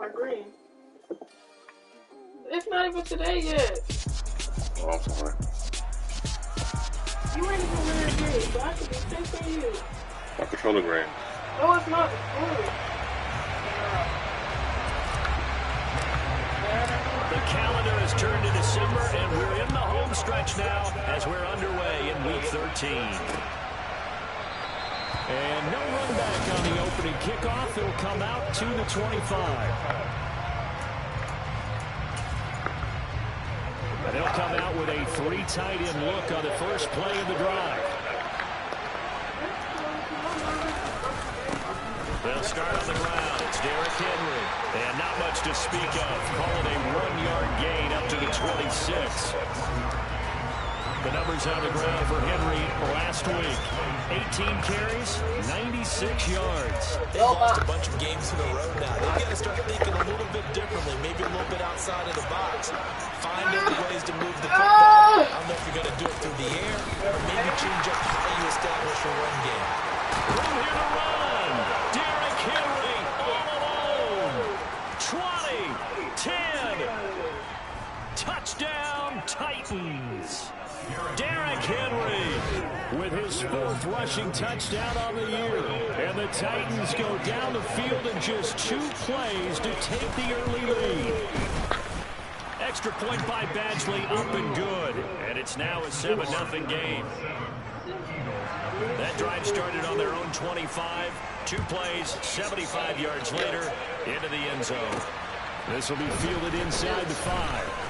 my green. It's not even today yet. Oh, I'm sorry. You ain't even wearing green, so I should be texting you. My controller green. No, it's not. Ooh. The calendar has turned to December, and we're in the home stretch now as we're underway in Week 13. And no run back on the opening kickoff. It'll come out to the 25. And they'll come out with a 3 tight end look on the first play of the drive. They'll start on the ground. It's Derrick Henry. And not much to speak of. Call it a 1-yard gain up to the 26. The numbers on the ground for Henry last week. 18 carries, 96 yards. They've lost a bunch of games in a row now. They've got to start thinking a little bit differently, maybe a little bit outside of the box. Find other ways to move the football. I don't know if you're going to do it through the air or maybe change up how you establish your run game. Room here to run. Derrick Henry all alone. 20, 10. Touchdown, Titans. Derrick Henry with his 4th rushing touchdown on the year. And the Titans go down the field in just 2 plays to take the early lead. Extra point by Badgley, up and good. And it's now a 7-0 game. That drive started on their own 25. 2 plays, 75 yards later, into the end zone. This will be fielded inside the 5.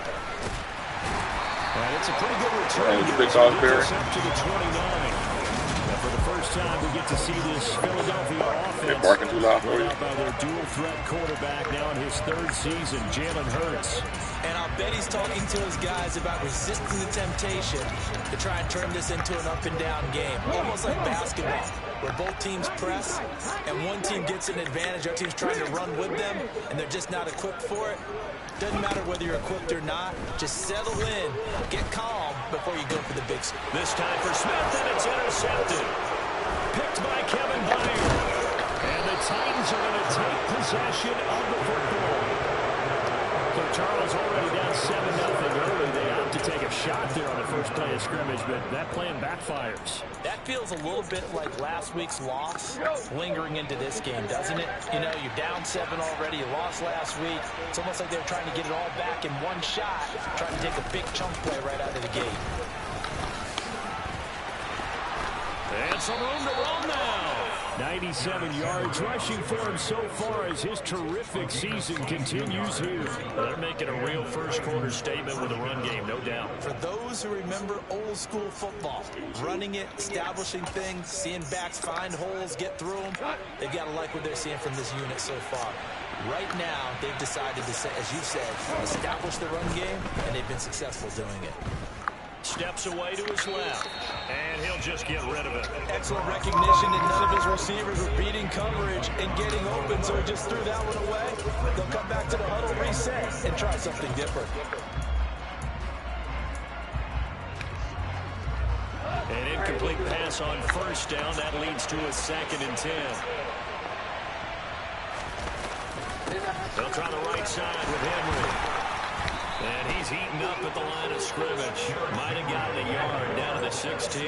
And it's a pretty good return. Big dog, Barry. Up to the 29. Now for the first time, we get to see this Philadelphia offense. They're barking too loud for you. By their dual threat quarterback now in his 3rd season, Jalen Hurts. And I'll bet he's talking to his guys about resisting the temptation to try and turn this into an up-and-down game. Almost like basketball, where both teams press, and one team gets an advantage, the other team's trying to run with them, and they're just not equipped for it. Doesn't matter whether you're equipped or not. Just settle in, get calm before you go for the big score. This time for Smith, and it's intercepted. Picked by Kevin Byard. And the Titans are going to take possession of the football. So Charles already down 7-0 early. They opt to take a shot there on the first play of scrimmage, but that plan backfires. That feels a little bit like last week's loss lingering into this game, doesn't it? You know, you're down 7 already. You lost last week. It's almost like they're trying to get it all back in one shot, trying to take a big chunk play right out of the gate. And some room to run now. 97 yards rushing for him so far as his terrific season continues here. They're making a real first-quarter statement with a run game, no doubt. For those who remember old-school football, running it, establishing things, seeing backs find holes, get through them, they've got to like what they're seeing from this unit so far. Right now, they've decided to, as you said, establish the run game, and they've been successful doing it. Steps away to his left, and he'll just get rid of it. Excellent recognition that none of his receivers were beating coverage and getting open, so he just threw that one away. They'll come back to the huddle, reset, and try something different. An incomplete pass on first down. That leads to a 2nd and 10. They'll try the right side with Henry. And he's heating up at the line of scrimmage. Might have gotten a yard down to the 16.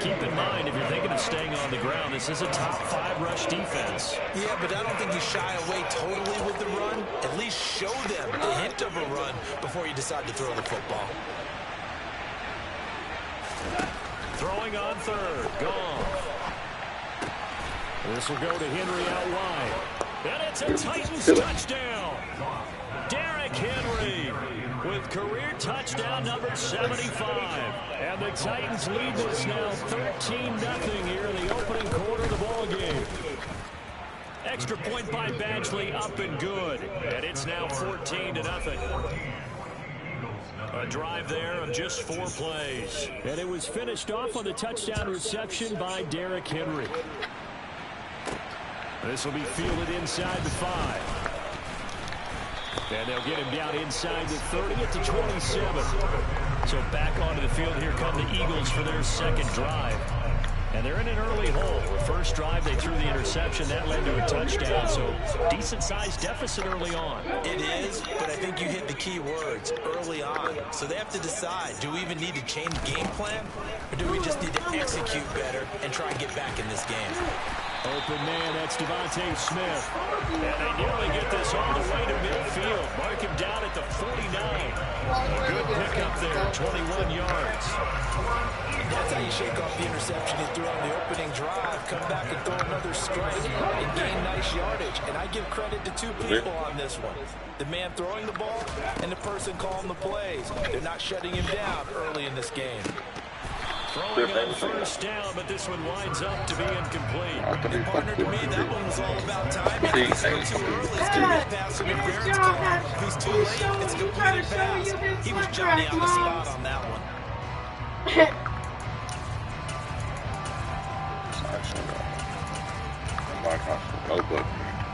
Keep in mind, if you're thinking of staying on the ground, this is a top 5 rush defense. Yeah, but I don't think you shy away totally with the run. At least show them a hint of a run before you decide to throw the football. Throwing on 3rd. Gone. This will go to Henry out wide. And it's a Titans touchdown. Derrick Henry with career touchdown number 75. And the Titans lead this now 13-0 here in the opening quarter of the ball game. Extra point by Badgley, up and good. And it's now 14-0. A drive there of just 4 plays. And it was finished off on the touchdown reception by Derrick Henry. This will be fielded inside the 5. And they'll get him down inside the 30 at the 27. So back onto the field, here come the Eagles for their 2nd drive. And they're in an early hole. The first drive, they threw the interception. That led to a touchdown. So decent-sized deficit early on. It is, but I think you hit the key words, early on. So they have to decide, do we even need to change game plan? Or do we just need to execute better and try and get back in this game? Open man, that's Devontae Smith. And they nearly get this all the way to midfield. Mark him down at the 49. A good pickup there, 21 yards. That's how you shake off the interception he threw on the opening drive. Come back and throw another strike and gain nice yardage. And I give credit to two people on this one. The man throwing the ball and the person calling the plays. They're not shutting him down early in this game. Throwing on first down, but this one winds up to be incomplete. And partner, to me, that one was all about timing. If he's too early, it's going to be a pass interference call. If he's too late, it's a completed pass. He was Johnny on the spot on that one.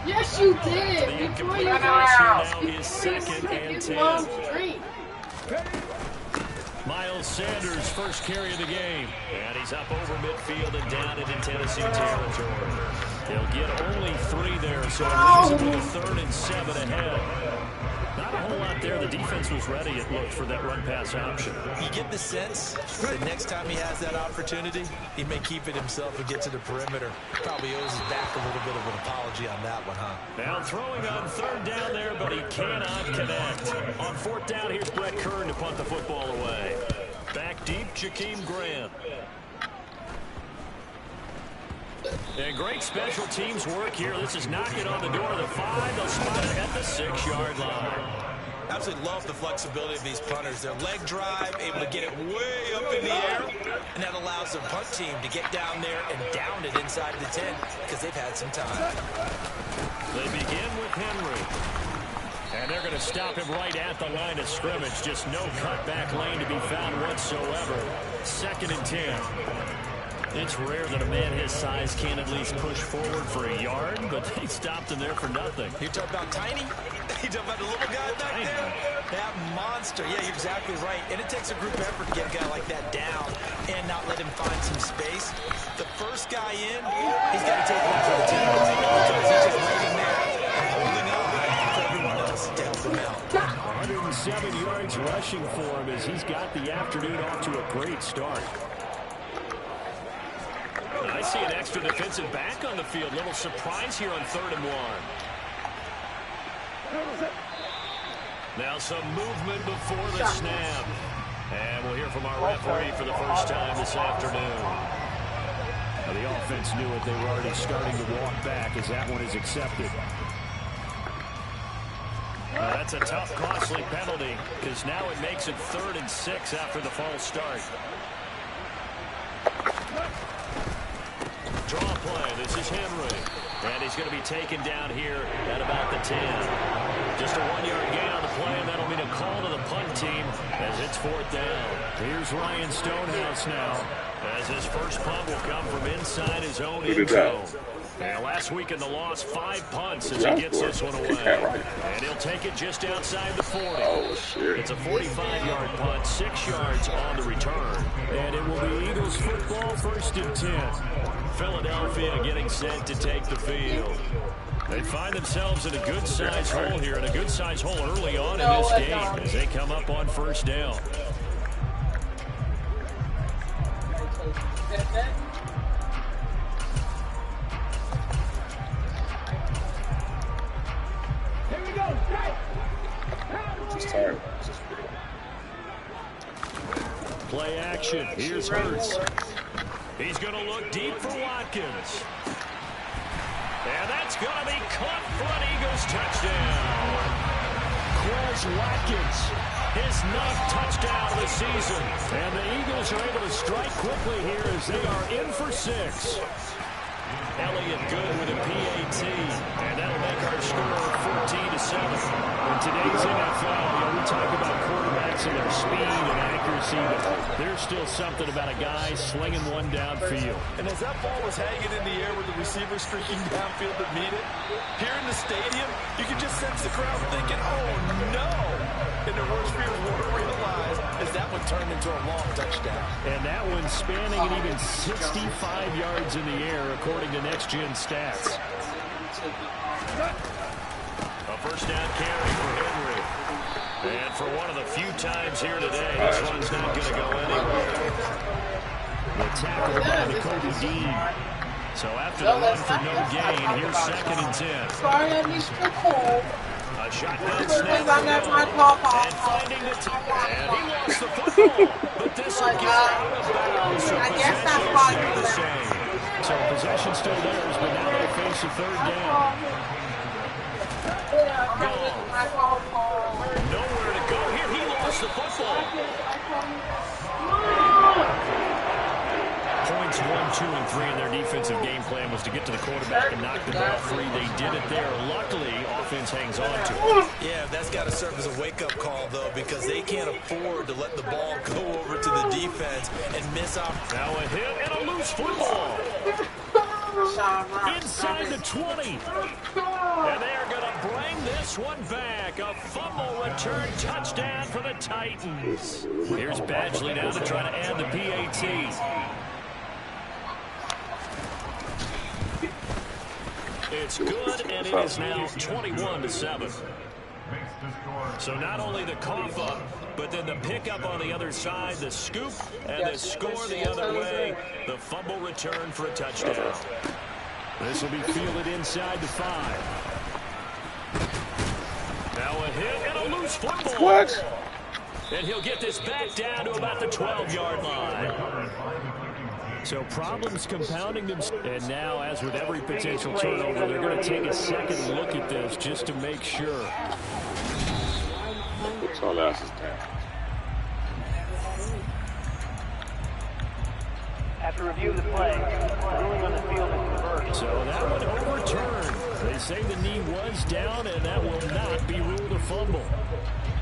Yes, you did. Before you got now is second and 10. Miles Sanders, first carry of the game. And he's up over midfield and down into Tennessee territory. He'll get only 3 there, so it leaves him with a 3rd and 7 ahead. Not a whole lot there. The defense was ready, it looked, for that run-pass option. You get the sense that next time he has that opportunity, he may keep it himself and get to the perimeter. Probably owes his back a little bit of an apology on that one, huh? Now throwing on 3rd down there, but he cannot connect. On 4th down, here's Brett Kern to punt the football away. Back deep, Jakeem Grant. And great special teams work here. This is knocking on the door of the 5. They'll spot it at the 6-yard line. Absolutely love the flexibility of these punters. Their leg drive, able to get it way up in the air, and that allows the punt team to get down there and down it inside the 10 because they've had some time. They begin with Henry. And they're going to stop him right at the line of scrimmage. Just no cutback lane to be found whatsoever. 2nd and 10. It's rare that a man his size can at least push forward for a yard, but they stopped him there for nothing. You talking about tiny? You talking about the little guy back there? That monster. Yeah, you're exactly right. And it takes a group effort to get a guy like that down and not let him find some space. The first guy in, he's got to take one for the team because he's just waiting there and holding on for everyone else to help him out. 107 yards rushing for him as he's got the afternoon off to a great start. I see an extra defensive back on the field. Little surprise here on 3rd and 1. Now some movement before the snap. And we'll hear from our referee for the first time this afternoon. Now the offense knew it. They were already starting to walk back as that one is accepted. That's a tough, costly penalty because now it makes it 3rd and 6 after the false start. Draw play. This is Henry. And he's going to be taken down here at about the 10. Just a 1-yard gain on the play, and that'll mean a call to the punt team as it's 4th down. Here's Ryan Stonehouse now, as his first punt will come from inside his own end zone. And last week in the loss, 5 punts as he gets this one away. And he'll take it just outside the 40. It's a 45-yard punt, 6 yards on the return. And it will be Eagles football, 1st and 10. Philadelphia getting set to take the field. They find themselves in a good-sized hole here, and a good-sized hole early on in this game as they come up on 1st down. Play action. Here's Hurts. He's going to look deep for Watkins. And that's going to be caught for an Eagles touchdown. Quez Watkins, his 9th touchdown of the season. And the Eagles are able to strike quickly here as they are in for 6. Elliott good with a PAT. And that'll make our score 14-7. In today's NFL, we talk about quarterbacks and their speed and accuracy. received it. There's still something about a guy slinging one downfield. And as that ball was hanging in the air with the receiver streaking downfield to meet it, here in the stadium, you can just sense the crowd thinking, oh, no. And their worst fears were realized as that one turned into a long touchdown. And that one spanning an even 65 yards in the air, according to Next Gen Stats. A first down carry for Henry. And for one of the few times here today, this one's not going to go anywhere. The tackle by the Kobe Dean. So after the run for no gain, here's 2nd and 10. Sorry, I missed the call. A shotgun snap and finding the and he lost the football. But this will get out of bounds. So possession stayed the same. So possession still theirs, but now they face a 3rd down. Nowhere to go here. He lost the football. Points 1, 2, and 3 in their defensive game plan was to get to the quarterback and knock the ball free. They did it there. Luckily, offense hangs on to it. Yeah, that's got to serve as a wake-up call, though, because they can't afford to let the ball go over to the defense and miss out. Now a hit and a loose football. Inside the 20. And they are going to bring this one back. A fumble return touchdown for the Titans. Here's Badgley now to try to add the PAT. It's good, and it is now 21-7. So not only the cough up, but then the pickup on the other side, the scoop, and the score the other way. The fumble return for a touchdown. This will be fielded inside the 5. Now a hit and a loose football. What? And he'll get this back down to about the 12-yard line. So problems compounding them. And now, as with every potential turnover, they're going to take a second look at this just to make sure. What's all else is that? After review of the play, the ruling on the field is reversed. So that one overturned. They say the knee was down, and that will not be ruled a fumble.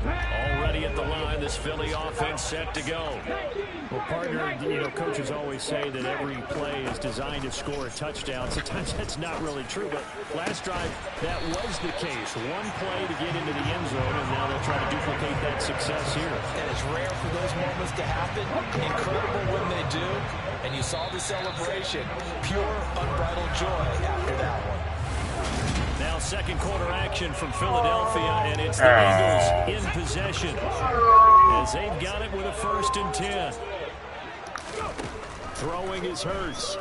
Already at the line, this Philly offense set to go. Well, partner, coaches always say that every play is designed to score a touchdown. Sometimes that's not really true, but last drive, that was the case. One play to get into the end zone, and now they'll try to duplicate that success here. And it's rare for those moments to happen. Incredible when they do. And you saw the celebration. Pure, unbridled joy after that one. Now second quarter action from Philadelphia, and it's the Eagles in possession as they've got it with a 1st and 10. Throwing is Hurts.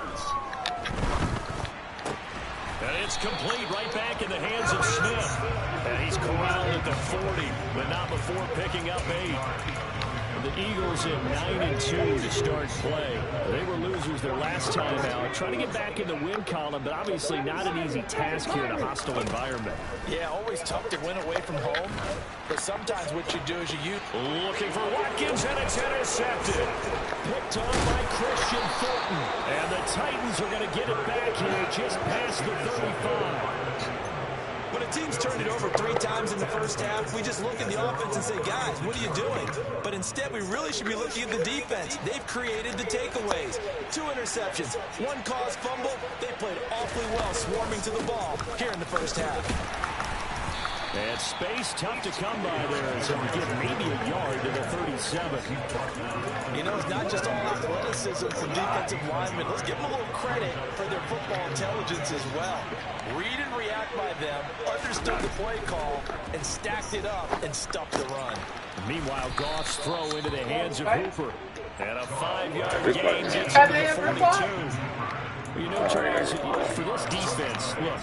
And it's complete right back in the hands of Smith. And he's corralled at the 40, but not before picking up 8. The Eagles in 9-2 to start play. They were losers their last time out, trying to get back in the win column, but obviously not an easy task here in a hostile environment. Yeah, always tough to win away from home, but sometimes what you do is you use... Looking for Watkins, and it's intercepted. Picked on by Christian Fulton. And the Titans are going to get it back here just past the 35. When a team's turned it over 3 times in the first half, we just look at the offense and say, guys, what are you doing? But instead, we really should be looking at the defense. They've created the takeaways. 2 interceptions, 1 caused fumble. They played awfully well swarming to the ball here in the first half. And space tough to come by there, so we get maybe a yard to the 37. You know, it's not just all athleticism from defensive linemen. Let's give them a little credit for their football intelligence as well. Read and react by them, understood the play call, and stacked it up and stuffed the run. Meanwhile, Goff's throw into the hands of Hooper. And a 5-yard gain gets him to the 42. You know, Charles, for this defense, look,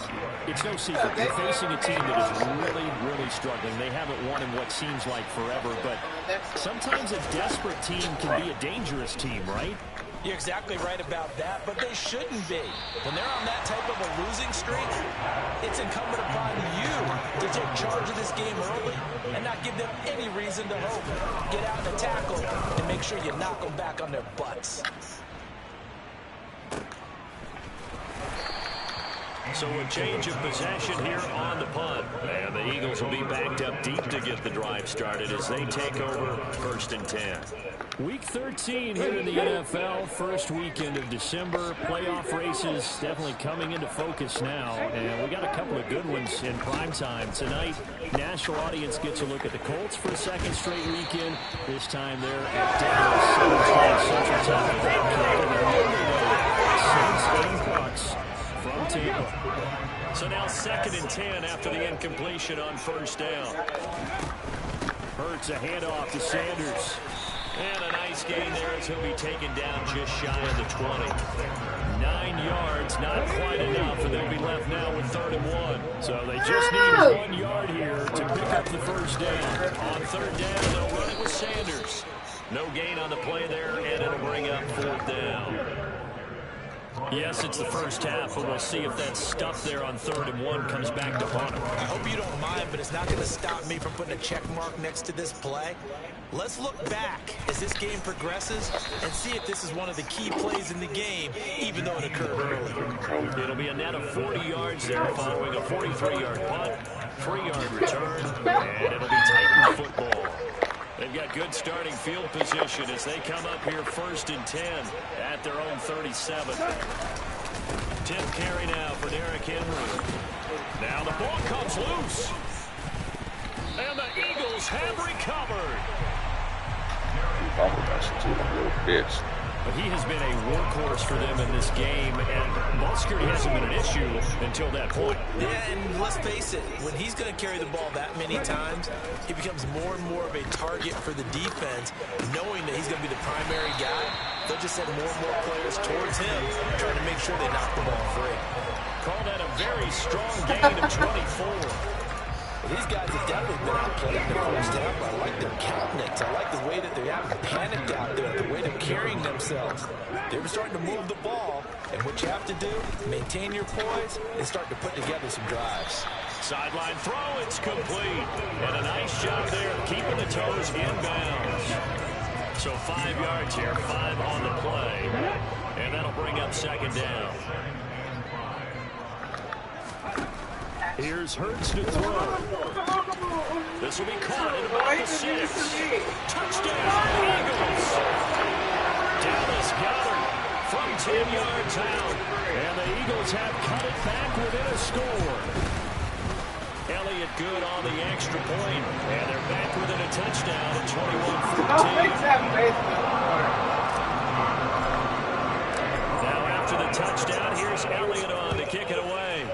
it's no secret. They're facing a team that is really, really struggling. They haven't won in what seems like forever, but sometimes a desperate team can be a dangerous team, right? You're exactly right about that, but they shouldn't be. When they're on that type of a losing streak, it's incumbent upon you to take charge of this game early and not give them any reason to hope. Get out and tackle and make sure you knock them back on their butts. So a change of possession here on the punt. And the Eagles will be backed up deep to get the drive started as they take over 1st and 10. Week 13 here in the NFL, first weekend of December. Playoff races definitely coming into focus now. And we got a couple of good ones in prime time. Tonight, national audience gets a look at the Colts for a second straight weekend. This time they're at Dallas, Central Time. Saints and Bucks from Tampa. So now 2nd and 10 after the incompletion on 1st down. Hurts a handoff to Sanders. And a nice gain there as he'll be taken down just shy of the 20. 9 yards, not quite enough, and they'll be left now with 3rd and 1. So they just need 1 yard here to pick up the 1st down. On 3rd down, they'll run it with Sanders. No gain on the play there, and it'll bring up 4th down. Yes, it's the first half, but we'll see if that stuff there on 3rd and 1 comes back to haunt him. I hope you don't mind, but it's not going to stop me from putting a check mark next to this play. Let's look back as this game progresses and see if this is one of the key plays in the game, even though it occurred early. It'll be a net of 40 yards there following a 43-yard punt, 3-yard return, and it'll be Titan football. They've got good starting field position as they come up here 1st and 10 at their own 37. Tip carry now for Derrick Henry. Now the ball comes loose. And the Eagles have recovered. But he has been a workhorse for them in this game, and ball security hasn't been an issue until that point. Yeah, and let's face it, when he's going to carry the ball that many times, he becomes more and more of a target for the defense, knowing that he's going to be the primary guy. They'll just send more and more players towards him, trying to make sure they knock the ball free. Call that a very strong gain of 24. These guys have definitely been outplayed in the first half. I like their countenance. I like the way that they're having panicked out there, the way they're carrying themselves. They're starting to move the ball, and what you have to do, maintain your poise and start to put together some drives. Sideline throw, it's complete. And a nice job there of keeping the toes inbounds. So 5 yards here, 5 on the play. And that'll bring up 2nd down. Here's Hurts to throw. This will be caught at about the 6. Touchdown, Eagles. Dallas Goddard from 10 yards out. And the Eagles have cut it back within a score. Elliott good on the extra point. And they're back within a touchdown at 21-14. Now after the touchdown, here's Elliott on to kick it away.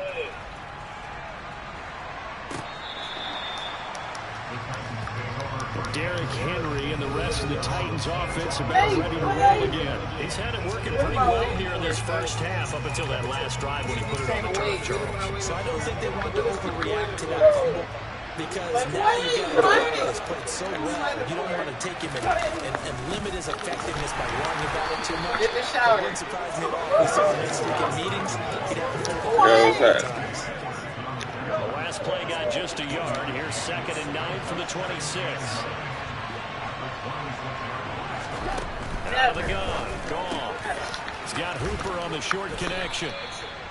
Derrick Henry and the rest of the Titans offense about ready to roll again. He's had it working pretty well here in this first half up until that last drive when he put it on the turf, Charles. So I don't think they want to overreact to that fumble because now you've got a guy that's played so well. You don't want to take him and limit his effectiveness by worrying about it too much. It wouldn't surprise me at all. We saw him next week in meetings. He'd have to pull the times. The last play got just a yard. Here's 2nd and 9 from the 26. Out of the gun. Gone. He's got Hooper on the short connection.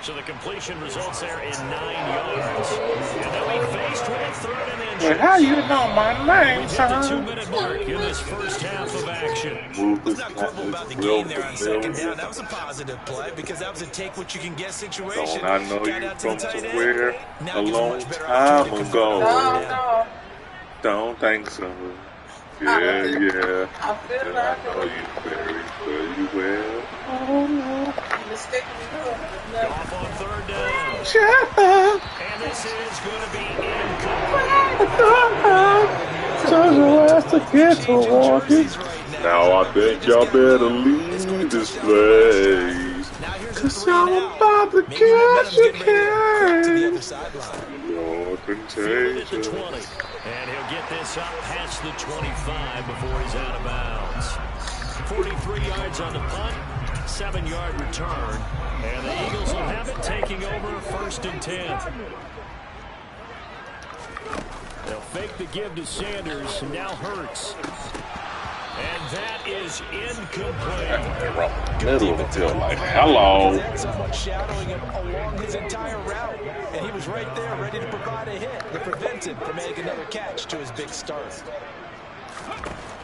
So the completion results there in 9 yards. And they'll be faced with a 3rd and inches. Wait, how you know my name, We've hit the 2-minute mark in this first half of action. Let's not quibble about the gain there on 2nd down. That was a positive play because that was a take-what-you-can-get situation. Don't I know Got you out to from the tight end. somewhere Now a gives a long much better time opportunity to convert ago? that down. Don't think so. Yeah. And I know you very well. Oh, no. Off on 3rd down. Shut up. And this is going to be incomplete. Tell your ass to get to walking. Now I bet y'all better leave this place. Cause I'm about to catch a case. You're contagious. And he'll get this up past the 25 before he's out of bounds. 43 yards on the punt, 7-yard return. And the Eagles will have it taking over 1st and 10. They'll fake the give to Sanders, and now Hurts. And that is incomplete. Right in the middle of the field, like, hello. Someone shadowing him along his entire route, and he was right there ready to provide a hit to prevent him from making another catch to his big start.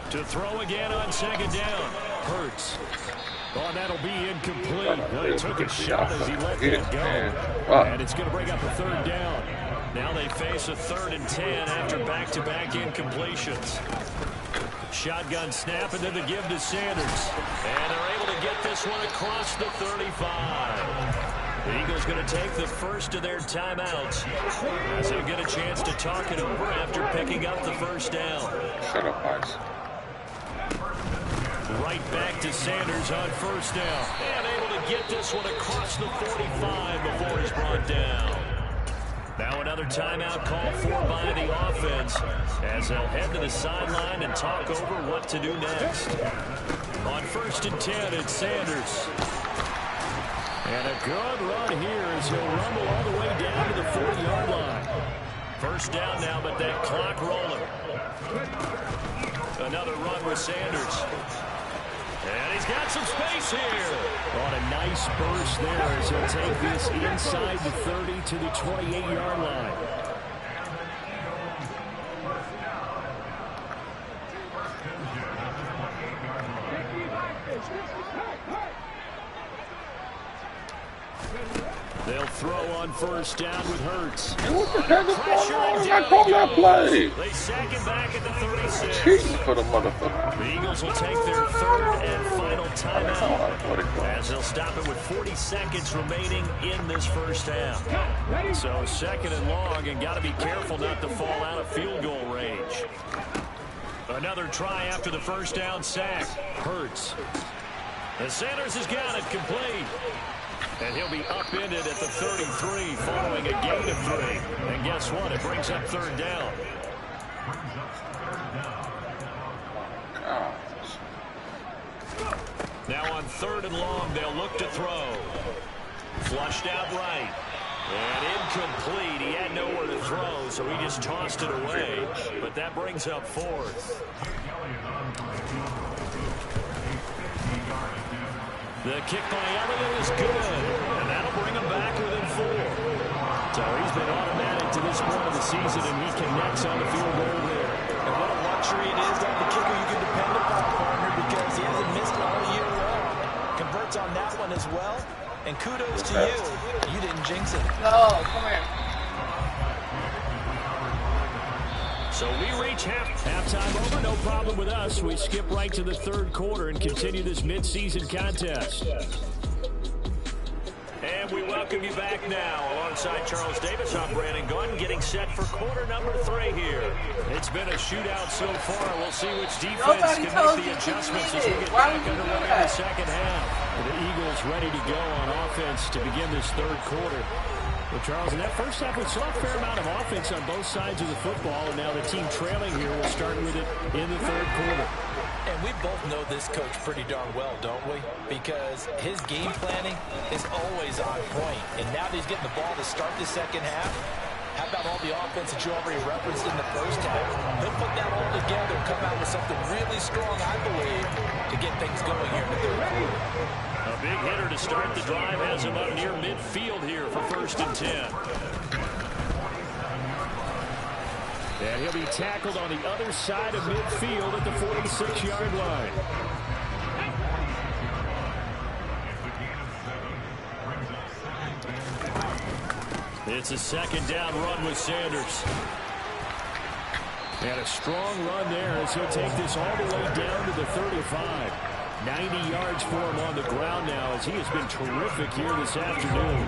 To throw again on second down. Hurts. Oh, that'll be incomplete. Well, he took a shot as he let that go. And it's going to bring up a third down. Now they face a 3rd and 10 after back-to-back incompletions. Shotgun snap and then the give to Sanders. And they're able to get this one across the 35. The Eagles going to take the first of their timeouts as they get a chance to talk it over after picking up the first down. Shut up, Ice. Right back to Sanders on first down. And able to get this one across the 45 before he's brought down. Now another timeout called for by the offense as they'll head to the sideline and talk over what to do next. On 1st and 10, it's Sanders. And a good run here as he'll rumble all the way down to the 40-yard line. First down now, but that clock rolling. Another run with Sanders. And he's got some space here. On a nice burst there as he'll take this inside the 30 to the 28-yard line. They'll throw on first down with Hurts. What the heck is going on? I call that play. They sack him back at the 36. Cheating for the motherfucker. The Eagles will take their 3rd and final timeout as they'll stop it with 40 seconds remaining in this first half. So 2nd and long, and got to be careful not to fall out of field goal range. Another try after the first down sack. Hurts. And Sanders has got it complete. And he'll be upended at the 33 following a gain of 3. And guess what? It brings up 3rd down. Now on 3rd and long, they'll look to throw. Flushed out right. And incomplete. He had nowhere to throw, so he just tossed it away. But that brings up 4th. The kick by Elliott is good, and that'll bring him back within 4. So he's been automatic to this point of the season, and he connects on the field goal there. And what a luxury it is to have a kicker you can depend upon, partner, because he hasn't missed all year long. Converts on that one as well, and kudos to you. You didn't jinx it. No, come here. So we reach halftime over, no problem with us. We skip right to the 3rd quarter and continue this midseason contest. And we welcome you back now. Alongside Charles Davis, I'm Brandon Gunn, getting set for quarter number 3 here. It's been a shootout so far. We'll see which defense can make the adjustments as we get back underway in the second half. The Eagles ready to go on offense to begin this 3rd quarter. Well, Charles, in that first half, we saw a fair amount of offense on both sides of the football, and now the team trailing here will start with it in the 3rd quarter. And we both know this coach pretty darn well, don't we? Because his game planning is always on point. And now that he's getting the ball to start the second half, how about all the offense that you already referenced in the first half? He'll put that all together and come out with something really strong, I believe, to get things going here in the 3rd quarter. A big hitter to start the drive has him up near midfield here for 1st and 10. And he'll be tackled on the other side of midfield at the 46-yard line. It's a 2nd down run with Sanders. And a strong run there as he'll take this all the way down to the 35. 90 yards for him on the ground now as he has been terrific here this afternoon.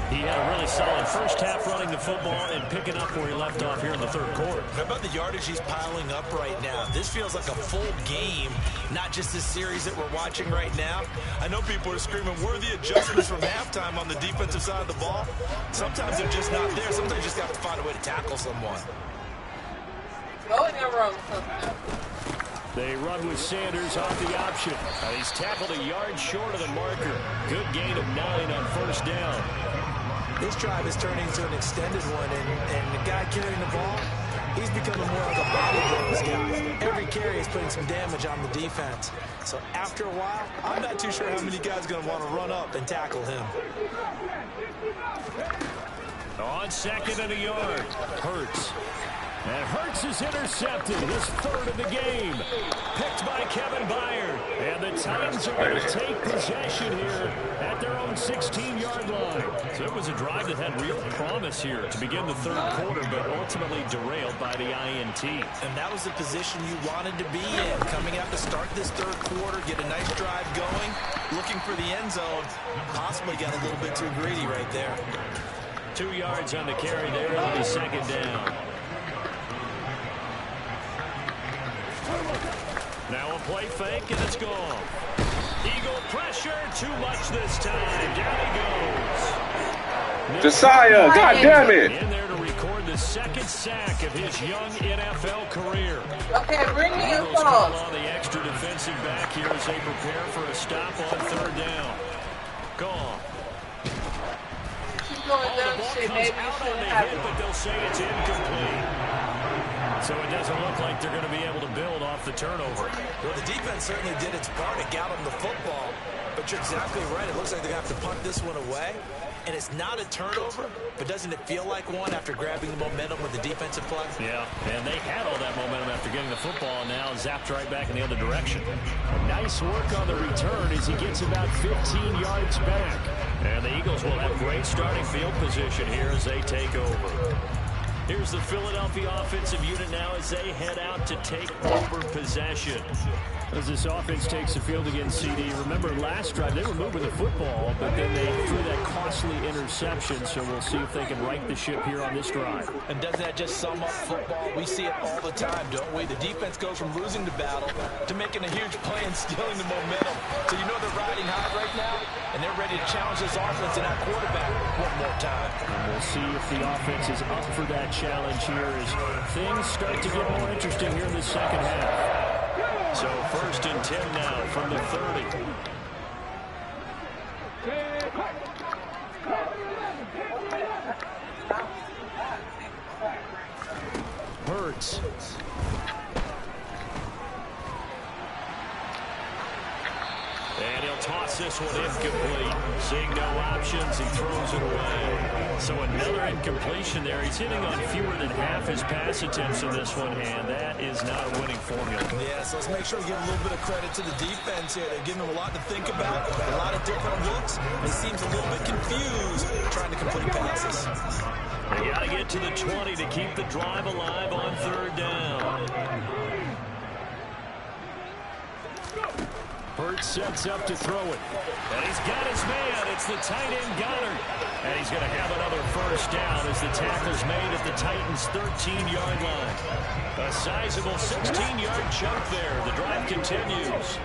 He had a really solid first half running the football and picking up where he left off here in the 3rd quarter. How about the yardage he's piling up right now? This feels like a full game, not just this series that we're watching right now. I know people are screaming, where are the adjustments from halftime on the defensive side of the ball? Sometimes they're just not there. Sometimes you just have to find a way to tackle someone. Going there wrong something. They run with Sanders off the option. He's tackled a yard short of the marker. Good gain of 9 on first down. This drive is turning into an extended one, and the guy carrying the ball, He's becoming more like a body blows guy. Every carry is putting some damage on the defense. So after a while, I'm not too sure how many guys are going to want to run up and tackle him. On 2nd and a yard, Hurts. And Hurts is intercepted, his 3rd of the game. Picked by Kevin Byard. And the Titans are going to take possession here at their own 16-yard line. So it was a drive that had real promise here to begin the 3rd quarter, but ultimately derailed by the INT. And that was the position you wanted to be in. Coming out to start this 3rd quarter, get a nice drive going, looking for the end zone. Possibly got a little bit too greedy right there. 2 yards on the carry there. It'll be 2nd down. Now a play fake, and it's gone. Eagle pressure, too much this time. Down he goes. Josiah, God damn it. In there to record the 2nd sack of his young NFL career. Okay, bring me a Eagles phone. call on the extra defensive back here as they prepare for a stop on 3rd down. Gone. She's going dumb shit. Maybe you shouldn't have it. But they'll say it's incomplete. So it doesn't look like they're going to be able to build off the turnover. Well, the defense certainly did its part. It got them the football. But you're exactly right. It looks like they're going to have to punt this one away. And it's not a turnover, but doesn't it feel like one after grabbing the momentum with the defensive play? Yeah, and they had all that momentum after getting the football, and now zapped right back in the other direction. Nice work on the return as he gets about 15 yards back. And the Eagles will have great starting field position here as they take over. Here's the Philadelphia offensive unit now as they head out to take over possession. As this offense takes the field against CD, remember last drive they were moving the football, but then they threw that costly interception, so we'll see if they can right the ship here on this drive. And doesn't that just sum up football? We see it all the time, don't we? The defense goes from losing the battle to making a huge play and stealing the momentum. So you know they're riding high right now, and they're ready to challenge this offense and that quarterback one more time. And we'll see if the offense is up for that challenge here as things start to get more interesting here in the 2nd half. So 1st and 10 now from the 30. Hurts. And he'll toss this one incomplete. Seeing no options, he throws it away. So another incompletion there. He's hitting on fewer than half his pass attempts in this one, and that is not a winning formula. Yeah, so let's make sure we give a little bit of credit to the defense here. They're giving him a lot to think about, a lot of different looks. He seems a little bit confused trying to complete passes. They got to get to the 20 to keep the drive alive on 3rd down. Hurts sets up to throw it. And he's got his man. It's the tight end Goddard. And he's going to have another 1st down as the tackle's made at the Titans' 13-yard line. A sizable 16-yard chunk there. The drive continues.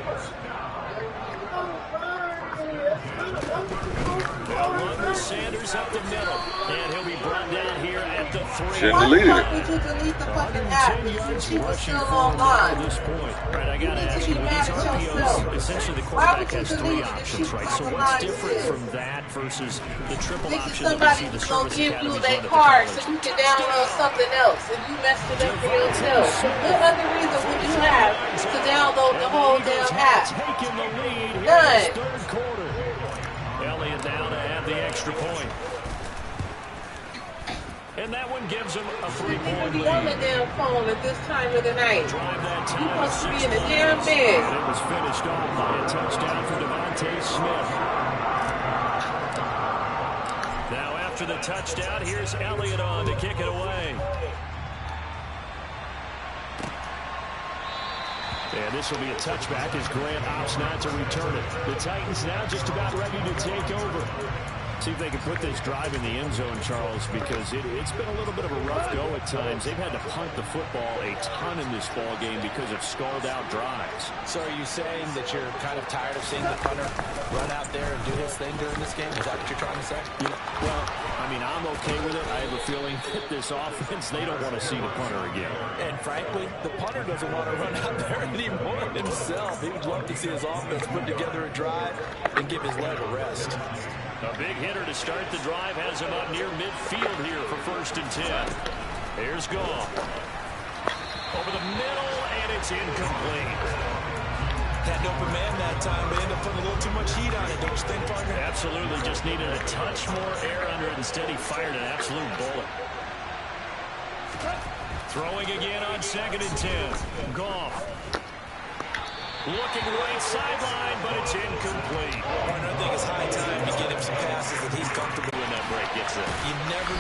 They'll run with Sanders up the middle. And he'll be brought down here at the 3. Shouldn't delete it. Why did you delete the fucking app? 110 yards She was rushing still for him online. at this point. Right, I got to ask you, You with mad these at yourself? RPOs, essentially the Why quarterback would you has 3 delete it if options, she right? was So what's online different still? from that versus the triple This is option that we somebody see the who's gonna service give you academies their run at the card so college? you can download something else, and you messed it up for yourself. What other reason would you have to download the whole damn app? Taking the lead here in None. this 3rd quarter. Elliott now to have the extra point. And that one gives him a You 3-point be on the lead. damn phone at this time of the night. Drive that You time supposed to be in the 6 damn points. bed. It was finished off by a touchdown for Devontae Smith. Now after the touchdown, here's Elliott on to kick it away. And this will be a touchback as Grant opts not to return it. The Titans now just about ready to take over. See if they can put this drive in the end zone, Charles, because it's been a little bit of a rough go at times. They've had to punt the football a ton in this ball game because of stalled-out drives. So are you saying that you're kind of tired of seeing the punter run out there and do his thing during this game? Is that what you're trying to say? Well, I mean, I'm okay with it. I have a feeling that this offense, they don't want to see the punter again. And frankly, the punter doesn't want to run out there anymore himself. He would love to see his offense put together a drive and give his leg a rest. A big hitter to start the drive has him up near midfield here for 1st and 10. Here's Goff. Over the middle, and it's incomplete. Had an open man that time, but ended up putting a little too much heat on it, don't you think, partner? Absolutely, just needed a touch more air under it. Instead, he fired an absolute bullet. Throwing again on 2nd and 10. Goff. Looking right sideline, but it's incomplete. Partner, I think it's high time to get him some passes that he's comfortable when that break gets there. You never